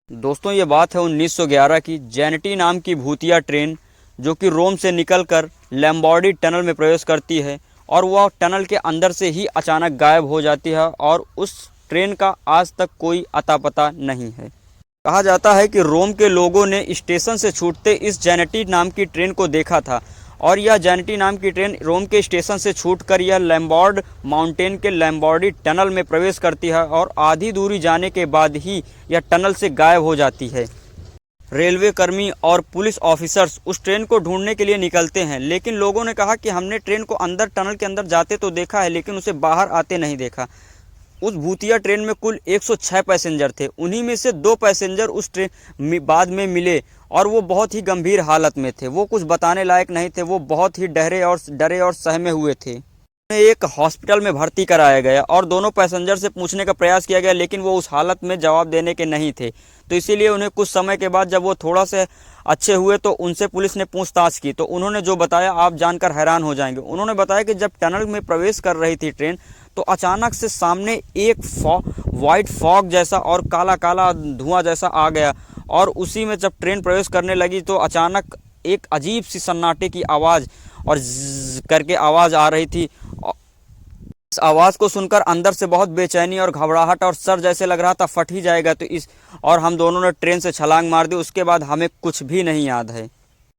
दोस्तों ये बात है 1911 की। जैनिटी नाम की भूतिया ट्रेन जो कि रोम से निकलकर लैम्बॉर्डी टनल में प्रवेश करती है और वह टनल के अंदर से ही अचानक गायब हो जाती है और उस ट्रेन का आज तक कोई अता पता नहीं है। कहा जाता है कि रोम के लोगों ने स्टेशन से छूटते इस जैनिटी नाम की ट्रेन को देखा था और यह जैनिटी नाम की ट्रेन रोम के स्टेशन से छूटकर यह लैम्बॉर्ड माउंटेन के लैम्बॉर्डी टनल में प्रवेश करती है और आधी दूरी जाने के बाद ही यह टनल से गायब हो जाती है। रेलवे कर्मी और पुलिस ऑफिसर्स उस ट्रेन को ढूंढने के लिए निकलते हैं, लेकिन लोगों ने कहा कि हमने ट्रेन को अंदर टनल के अंदर जाते तो देखा है लेकिन उसे बाहर आते नहीं देखा। उस भूतिया ट्रेन में कुल 106 पैसेंजर थे। उन्हीं में से 2 पैसेंजर उस ट्रेन बाद में मिले और वो बहुत ही गंभीर हालत में थे। वो कुछ बताने लायक नहीं थे। वो बहुत ही डरे और सहमे हुए थे। उन्हें एक हॉस्पिटल में भर्ती कराया गया और दोनों पैसेंजर से पूछने का प्रयास किया गया, लेकिन वो उस हालत में जवाब देने के नहीं थे। तो इसीलिए उन्हें कुछ समय के बाद जब वो थोड़ा से अच्छे हुए तो उनसे पुलिस ने पूछताछ की। तो उन्होंने जो बताया आप जानकर हैरान हो जाएंगे। उन्होंने बताया कि जब टनल में प्रवेश कर रही थी ट्रेन तो अचानक से सामने एक वाइट फॉग जैसा और काला काला धुआं जैसा आ गया और उसी में जब ट्रेन प्रवेश करने लगी तो अचानक एक अजीब सी सन्नाटे की आवाज़ और ज़्ज़ करके आवाज़ आ रही थी। इस आवाज़ को सुनकर अंदर से बहुत बेचैनी और घबराहट और सर जैसे लग रहा था फट ही जाएगा। तो और हम दोनों ने ट्रेन से छलांग मार दी। उसके बाद हमें कुछ भी नहीं याद है।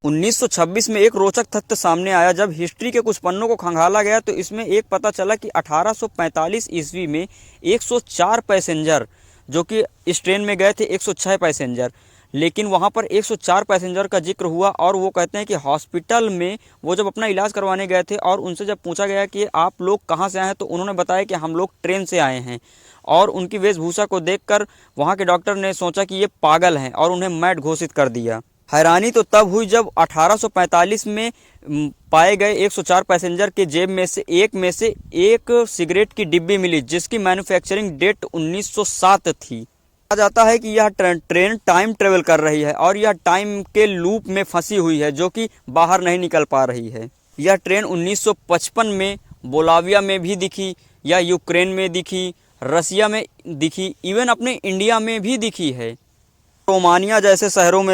1926 में एक रोचक तथ्य सामने आया। जब हिस्ट्री के कुछ पन्नों को खंगाला गया तो इसमें एक पता चला कि 1845 ईस्वी में 104 पैसेंजर जो कि इस ट्रेन में गए थे, 106 पैसेंजर, लेकिन वहाँ पर 104 पैसेंजर का जिक्र हुआ। और वो कहते हैं कि हॉस्पिटल में वो जब अपना इलाज करवाने गए थे और उनसे जब पूछा गया कि आप लोग कहाँ से आए हैं तो उन्होंने बताया कि हम लोग ट्रेन से आए हैं। और उनकी वेशभूषा को देखकर वहाँ के डॉक्टर ने सोचा कि ये पागल हैं और उन्हें मैट घोषित कर दिया। हैरानी तो तब हुई जब 1845 में पाए गए 104 पैसेंजर के जेब में से एक सिगरेट की डिब्बी मिली जिसकी मैन्युफैक्चरिंग डेट 1907 थी। कहा जाता है कि यह ट्रेन टाइम ट्रेवल कर रही है और यह टाइम के लूप में फंसी हुई है जो कि बाहर नहीं निकल पा रही है। यह ट्रेन 1955 में बोलाविया में भी दिखी, या यूक्रेन में दिखी, रसिया में दिखी, इवन अपने इंडिया में भी दिखी है। रोमानिया जैसे शहरों में